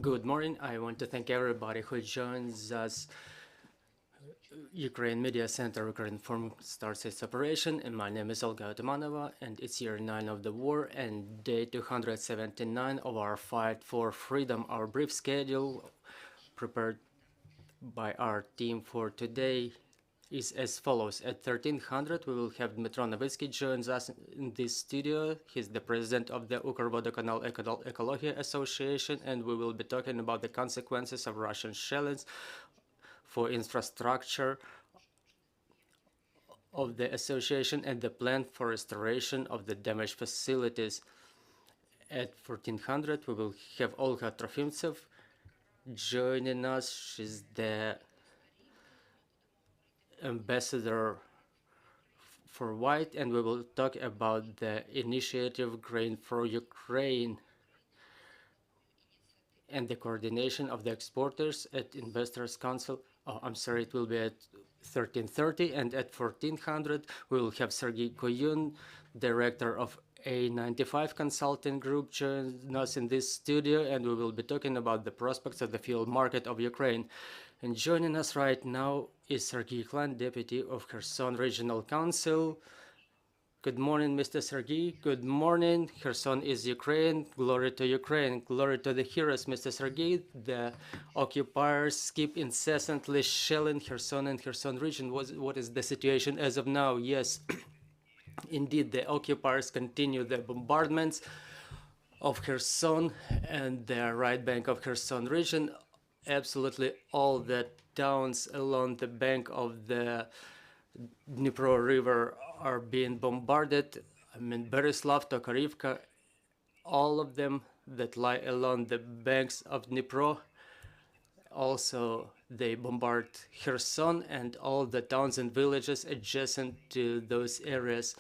Good morning. I want to thank everybody who joins us. Ukraine Media Center, Ukraine Forum starts its operation, and my name is Olga Otomanova, and it's year 9 of the war and day 279 of our fight for freedom. Our brief schedule prepared by our team for today is as follows. At 1300, we will have Dmitro Novitsky joins us in this studio. He's the president of the Ukrvodokanal Ecology Association, and we will be talking about the consequences of Russian shellings for infrastructure of the association and the plan for restoration of the damaged facilities. At 1400, we will have Olga Trofimtsev joining us. She's the ambassador for White, and we will talk about the initiative Grain for Ukraine and the coordination of the exporters at Investors Council. Oh, I'm sorry, it will be at 1330, and at 1400 we will have Serhii Koyun, director of A95 Consulting Group, join us in this studio, and we will be talking about the prospects of the fuel market of Ukraine. And joining us right now is Serhii Khlan, deputy of Kherson Regional Council. Good morning, Mr. Serhii. Good morning. Kherson is Ukraine. Glory to Ukraine. Glory to the heroes, Mr. Serhii. The occupiers keep incessantly shelling Kherson and Kherson region. What is the situation as of now? Yes, indeed, the occupiers continue the bombardments of Kherson and the right bank of Kherson region. Absolutely all the towns along the bank of the Dnipro River are being bombarded. I mean, Berislav, Tokarivka, all of them that lie along the banks of Dnipro. Also, they bombard Kherson and all the towns and villages adjacent to those areas.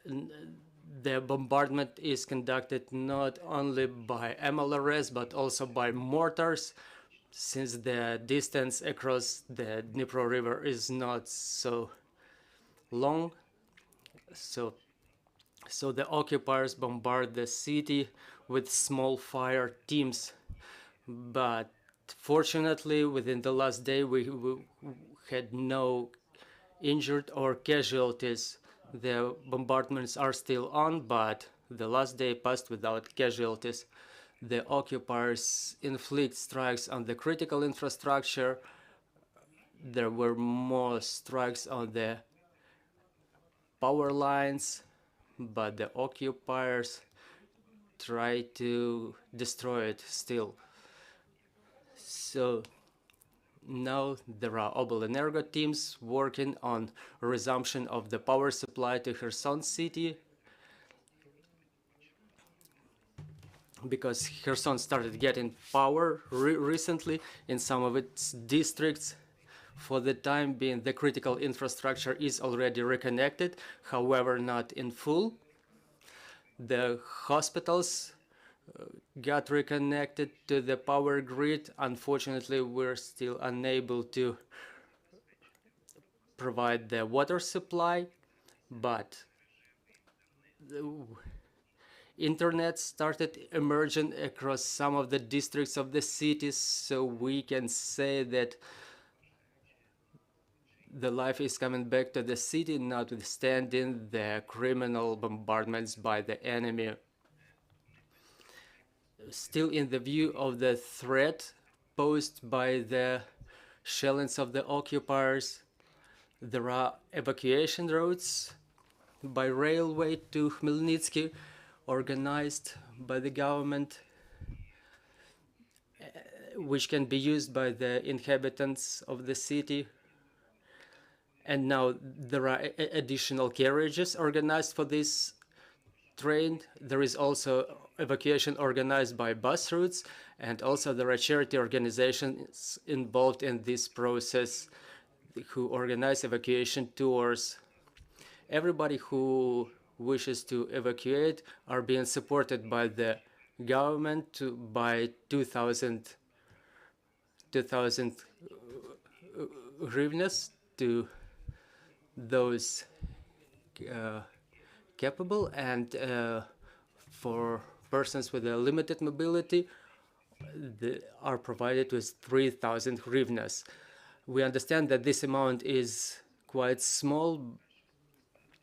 The bombardment is conducted not only by MLRS but also by mortars, since the distance across the Dnipro River is not so long. So the occupiers bombard the city with small fire teams. But fortunately, within the last day, we had no injured or casualties. The bombardments are still on, but the last day passed without casualties. The occupiers inflict strikes on the critical infrastructure. There were more strikes on the power lines, but the occupiers try to destroy it still. So now there are Oblenergo teams working on resumption of the power supply to Kherson city, because Kherson started getting power recently in some of its districts. For the time being, the critical infrastructure is already reconnected, however, not in full. The hospitals got reconnected to the power grid. Unfortunately, we're still unable to provide the water supply, but the internet started emerging across some of the districts of the cities, so we can say that the life is coming back to the city, notwithstanding the criminal bombardments by the enemy. Still in the view of the threat posed by the shellings of the occupiers, there are evacuation routes by railway to Khmelnytsky organized by the government, which can be used by the inhabitants of the city. And now there are additional carriages organized for this train. There is also evacuation organized by bus routes, and also there are charity organizations involved in this process who organize evacuation tours. Everybody who wishes to evacuate are being supported by the government by 2,000 hryvnias to those capable, and for persons with a limited mobility, are provided with 3,000 hryvnias. We understand that this amount is quite small,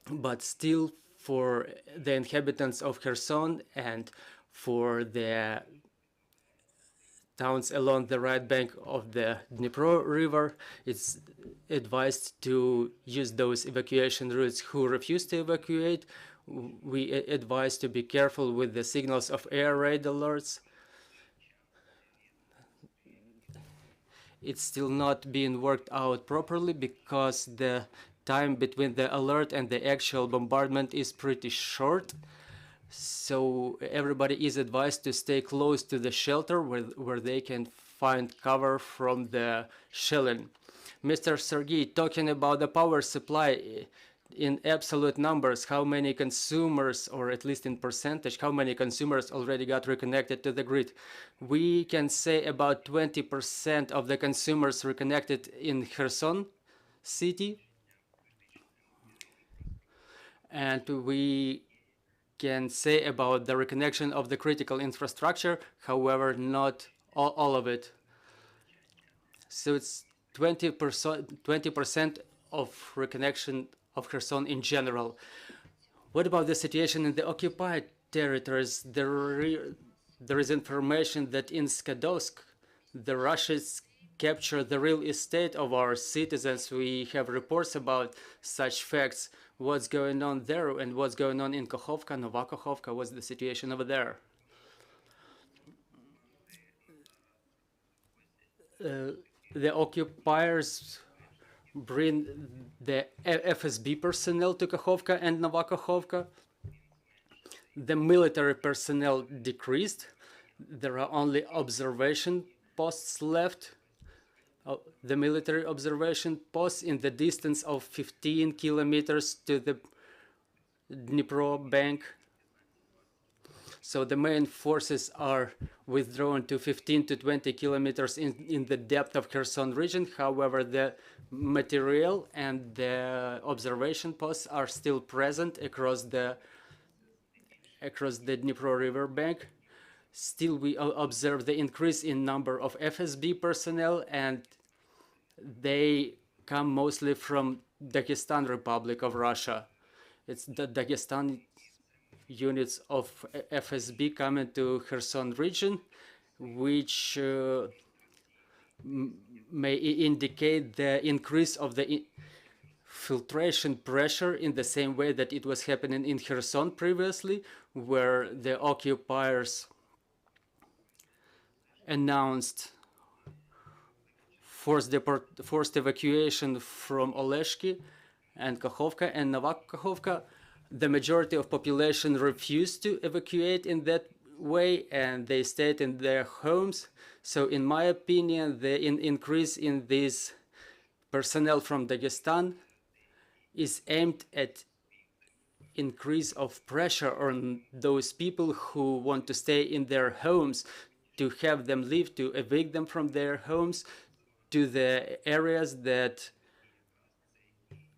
but still for the inhabitants of Kherson and for the towns along the right bank of the Dnipro River, it's advised to use those evacuation routes. Who refuse to evacuate, we advise to be careful with the signals of air raid alerts. It's still not being worked out properly because the time between the alert and the actual bombardment is pretty short. So everybody is advised to stay close to the shelter where they can find cover from the shelling. Mr. Serhii, talking about the power supply in absolute numbers, how many consumers, or at least in percentage, how many consumers already got reconnected to the grid? We can say about 20% of the consumers reconnected in Kherson city. And we can say about the reconnection of the critical infrastructure, however, not all of it. So it's 20% of reconnection of Kherson in general. What about the situation in the occupied territories? There is information that in Skadovsk, the Russians capture the real estate of our citizens. We have reports about such facts. What's going on there and what's going on in Kakhovka, Novakakhovka? What's the situation over there? The occupiers bring the FSB personnel to Kakhovka and Novakakhovka. The military personnel decreased. There are only observation posts left. The military observation posts in the distance of 15 kilometers to the Dnipro bank. So the main forces are withdrawn to 15 to 20 kilometers in the depth of Kherson region. However, the material and the observation posts are still present across the Dnipro river bank. Still, we observe the increase in number of FSB personnel, and they come mostly from Dagestan Republic of Russia. It's the Dagestan units of FSB coming to Kherson region, which may indicate the increase of the filtration pressure in the same way that it was happening in Kherson previously, where the occupiers announced forced evacuation from Oleshki and Kakhovka and Novakakhovka. The majority of population refused to evacuate in that way, and they stayed in their homes. So in my opinion, the increase in this personnel from Dagestan is aimed at increase of pressure on those people who want to stay in their homes, to have them leave, to evict them from their homes to the areas that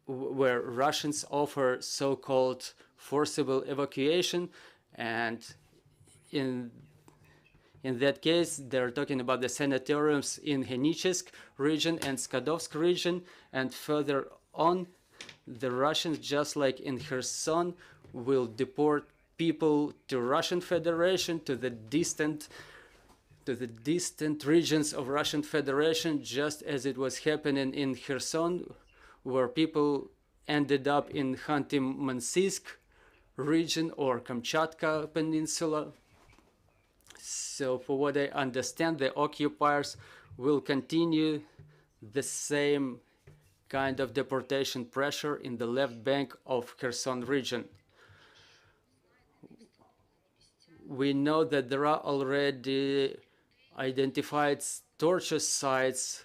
where Russians offer so-called forcible evacuation. And in that case, they're talking about the sanatoriums in Henichesk region and Skadovsk region. And further on, the Russians, just like in Kherson, will deport people to Russian Federation, to the distant regions of Russian Federation, just as it was happening in Kherson, where people ended up in Khanty-Mansiysk region or Kamchatka Peninsula. So for what I understand, the occupiers will continue the same kind of deportation pressure in the left bank of Kherson region. We know that there are already identified torture sites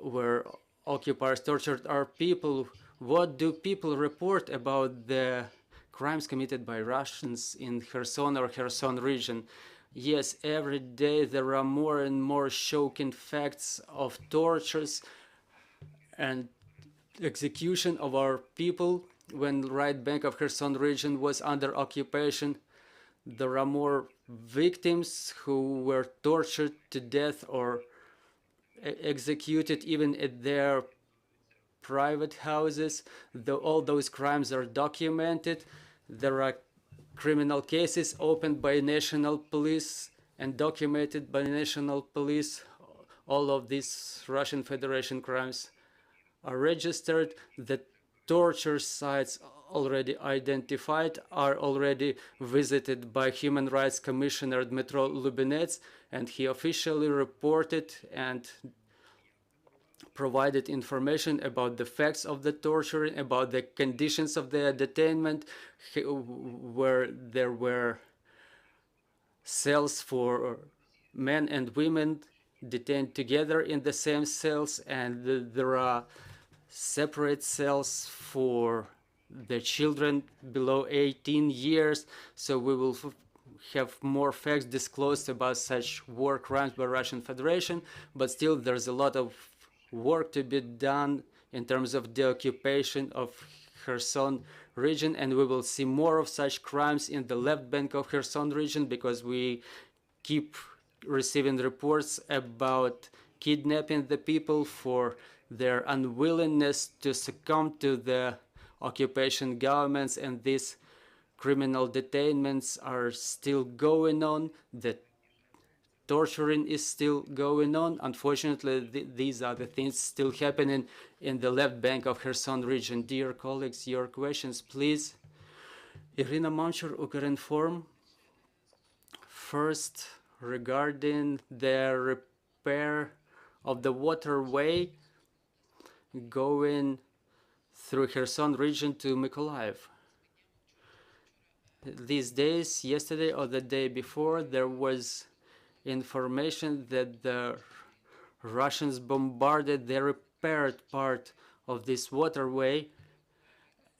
where occupiers tortured our people. What do people report about the crimes committed by Russians in Kherson or Kherson region? Yes, every day there are more and more shocking facts of tortures and execution of our people when right bank of Kherson region was under occupation. There are more victims who were tortured to death or executed even at their private houses. All those crimes are documented. There are criminal cases opened by national police and documented by national police. All of these Russian Federation crimes are registered. The torture sites already identified are already visited by Human Rights Commissioner Dmitro Lubinets, and he officially reported and provided information about the facts of the torture, about the conditions of the detainment, where there were cells for men and women detained together in the same cells, and there are separate cells for the children below 18 years. So we will have more facts disclosed about such war crimes by Russian Federation, but still there's a lot of work to be done in terms of the occupation of Kherson region, and we will see more of such crimes in the left bank of Kherson region, because we keep receiving reports about kidnapping the people for their unwillingness to succumb to the occupation governments, and these criminal detainments are still going on. The torturing is still going on. Unfortunately, these are the things still happening in the left bank of Kherson region. Dear colleagues, your questions, please. Irina Manchur, Ukrinform. First, regarding the repair of the waterway going through Kherson region to Mykolaiv. These days, yesterday or the day before, there was information that the Russians bombarded the repaired part of this waterway,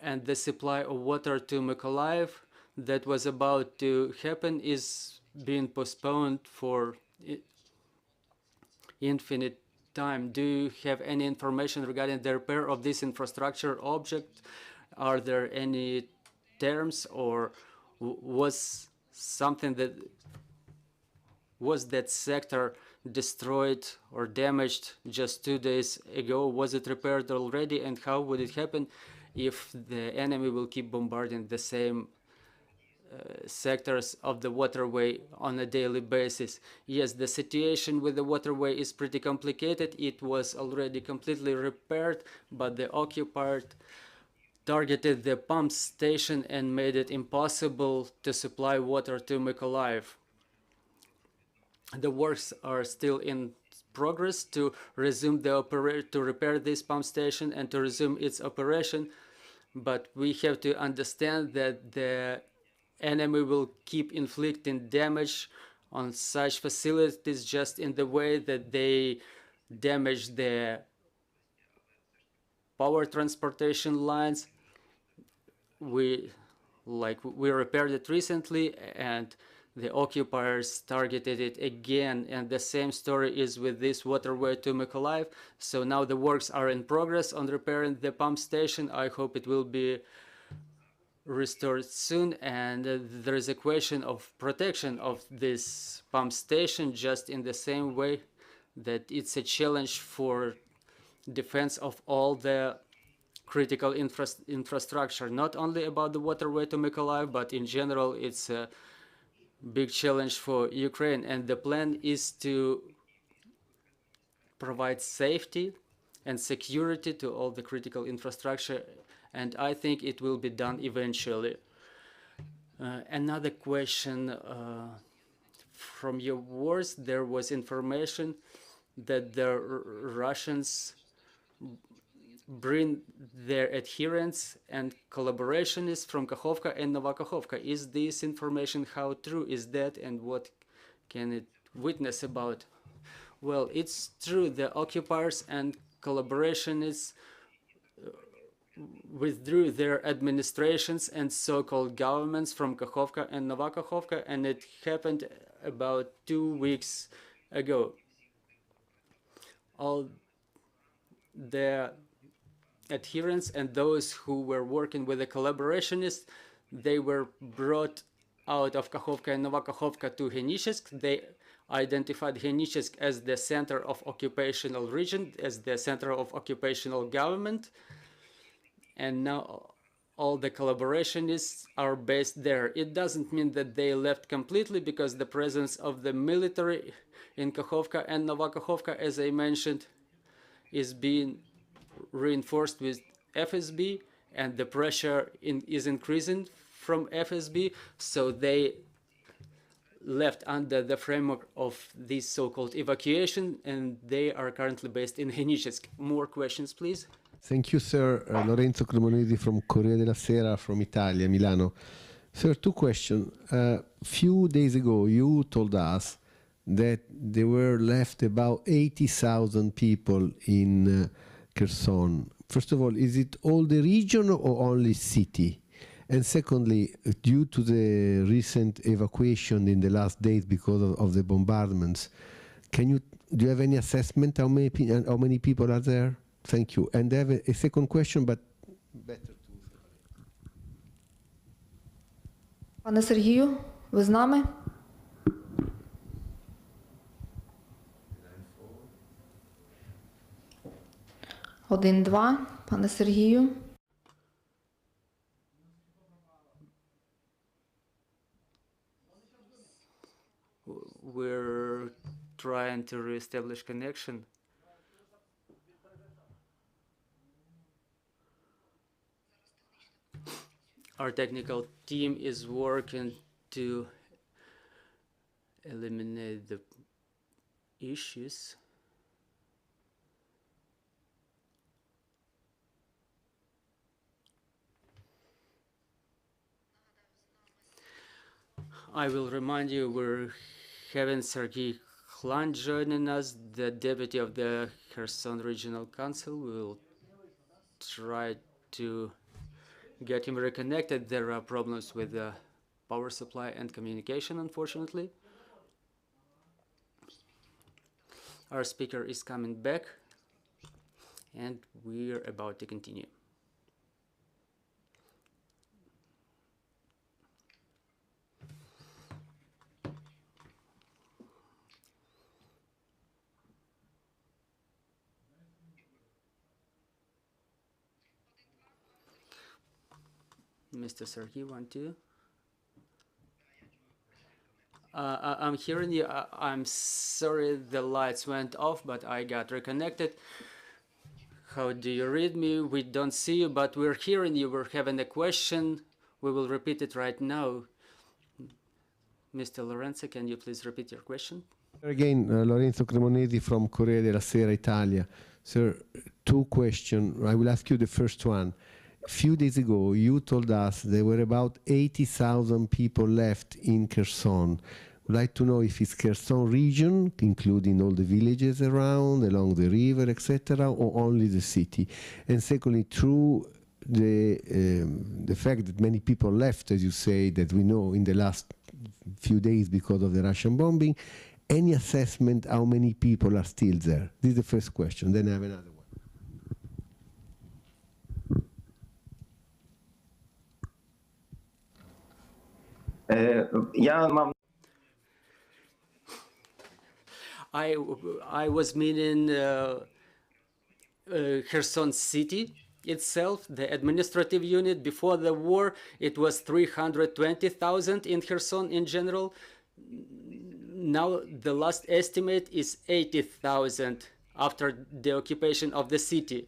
and the supply of water to Mykolaiv that was about to happen is being postponed for infinite time. Do you have any information regarding the repair of this infrastructure object? Are there any terms, or was something that was that sector destroyed or damaged just 2 days ago? Was it repaired already, and how would it happen if the enemy will keep bombarding the same sectors of the waterway on a daily basis? Yes, the situation with the waterway is pretty complicated. It was already completely repaired, but the occupied targeted the pump station and made it impossible to supply water to Mykolaiv. The works are still in progress to resume to repair this pump station and to resume its operation, but we have to understand that the enemy will keep inflicting damage on such facilities just in the way that they damage the power transportation lines. We repaired it recently, and the occupiers targeted it again, and the same story is with this waterway to Mykolaiv. So now the works are in progress on repairing the pump station. I hope it will be restored soon, and there is a question of protection of this pump station, just in the same way that it's a challenge for defense of all the critical infrastructure, not only about the waterway to Mykolaiv, but in general it's a big challenge for Ukraine. And the plan is to provide safety and security to all the critical infrastructure, and I think it will be done eventually. Another question from your words, there was information that the Russians bring their adherents and collaborationists from Kakhovka and Novakakhovka. Is this information, how true is that, and what can it witness about? Well, it's true. The occupiers and collaborationists withdrew their administrations and so-called governments from Kakhovka and Novakakhovka, and it happened about 2 weeks ago. All the adherents and those who were working with the collaborationists, they were brought out of Kakhovka and Novokakhovka to Henichsk. They identified Henichsk as the center of occupational region, as the center of occupational government. And now all the collaborationists are based there. It doesn't mean that they left completely, because the presence of the military in Kakhovka and Novokakhovka, as I mentioned, is being reinforced with FSB, and the pressure is increasing from FSB, so they left under the framework of this so-called evacuation, and they are currently based in Henichsk. More questions, please? Thank you, sir. Lorenzo Cremonesi from Corriere della Sera from Italia, Milano. Sir, two questions. A few days ago, you told us that there were left about 80,000 people in Kherson. First of all, is it all the region or only city? And secondly, due to the recent evacuation in the last days because of the bombardments, do you have any assessment how many people are there? Thank you. And I have a second question, but better to... Пане Сергію, ви з нами? Один, два. Пане Сергію. We're trying to reestablish connection. Our technical team is working to eliminate the issues. I will remind you, we're having Serhii Khlan joining us, the deputy of the Kherson Regional Council. We will try to get him reconnected. There are problems with the power supply and communication, unfortunately. Our speaker is coming back, and we're about to continue. Mr. Serhii, 1, 2. I'm hearing you. I'm sorry the lights went off, but I got reconnected. How do you read me? We don't see you, but we're hearing you. We're having a question. We will repeat it right now. Mr. Lorenzo, can you please repeat your question? Again, Lorenzo Cremonesi from Corriere della Sera, Italia. Sir, two questions. I will ask you the first one. A few days ago, you told us there were about 80,000 people left in Kherson. I'd like to know if it's Kherson region, including all the villages around, along the river, etc., or only the city. And secondly, through the fact that many people left, as you say, that we know in the last few days because of the Russian bombing, any assessment how many people are still there? This is the first question. Then I have another one. I was meaning Kherson city itself, the administrative unit. Before the war, it was 320,000 in Kherson in general. Now the last estimate is 80,000 after the occupation of the city.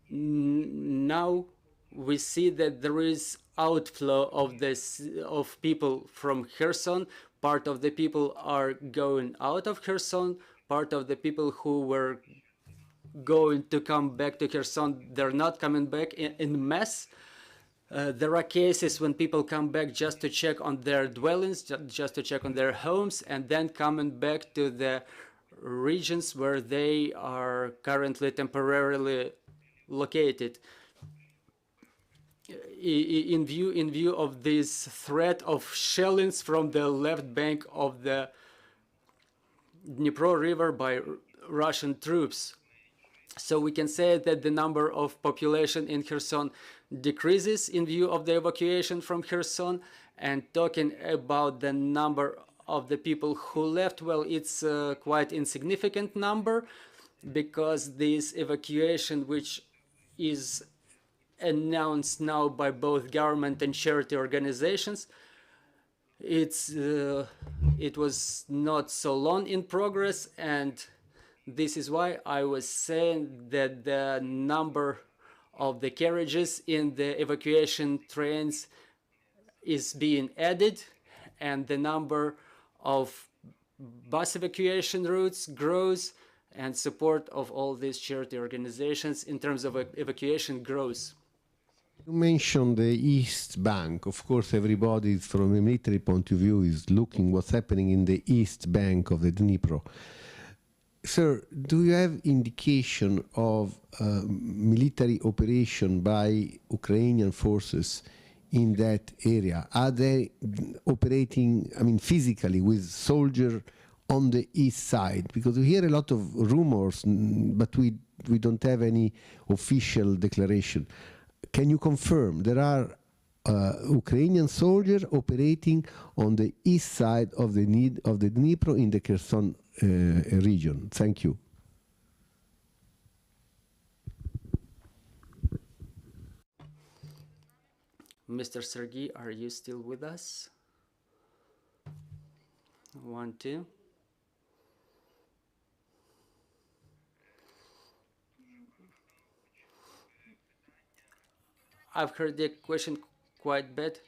Now we see that there is outflow of people from Kherson. Part of the people are going out of Kherson. Part of the people who were going to come back to Kherson, they're not coming back in mass. There are cases when people come back just to check on their dwellings, just to check on their homes, and then coming back to the regions where they are currently temporarily located. In view of this threat of shellings from the left bank of the Dnipro River by Russian troops, So we can say that the number of population in Kherson decreases in view of the evacuation from Kherson. And talking about the number of the people who left, well, it's a quite insignificant number, because this evacuation, which is announced now by both government and charity organizations, it was not so long in progress, and this is why I was saying that the number of the carriages in the evacuation trains is being added, and the number of bus evacuation routes grows, and support of all these charity organizations in terms of evacuation grows. You mentioned the East Bank. Of course, everybody from a military point of view is looking what's happening in the East Bank of the Dnipro. Sir, do you have indication of military operation by Ukrainian forces in that area? Are they operating, I mean, physically with soldiers on the east side? Because we hear a lot of rumors, but we don't have any official declaration. Can you confirm there are Ukrainian soldiers operating on the east side of the Dnipro in the Kherson region? Thank you. Mr. Serhii, are you still with us? 1, 2. I've heard the question quite bad.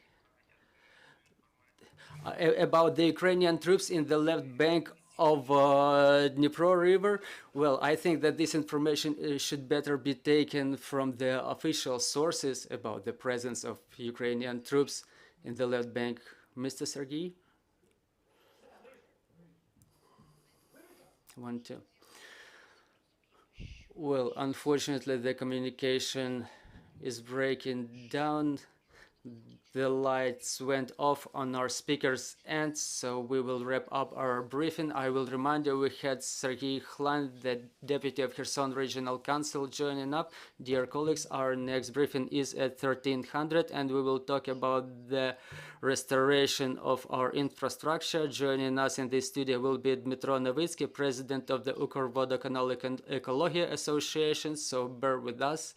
About the Ukrainian troops in the left bank of Dnipro River. Well, I think that this information should better be taken from the official sources about the presence of Ukrainian troops in the left bank. Mr. Serhii? 1, 2. Well, unfortunately, the communication is breaking down. The lights went off on our speakers end, so we will wrap up our briefing. I will remind you we had Serhii Khlan, the Deputy of Kherson Regional Council, joining up. Dear colleagues, our next briefing is at 1300, and we will talk about the restoration of our infrastructure. Joining us in this studio will be Dmytro Novitsky, President of the Ukrvodokanal Ecology Association, so bear with us.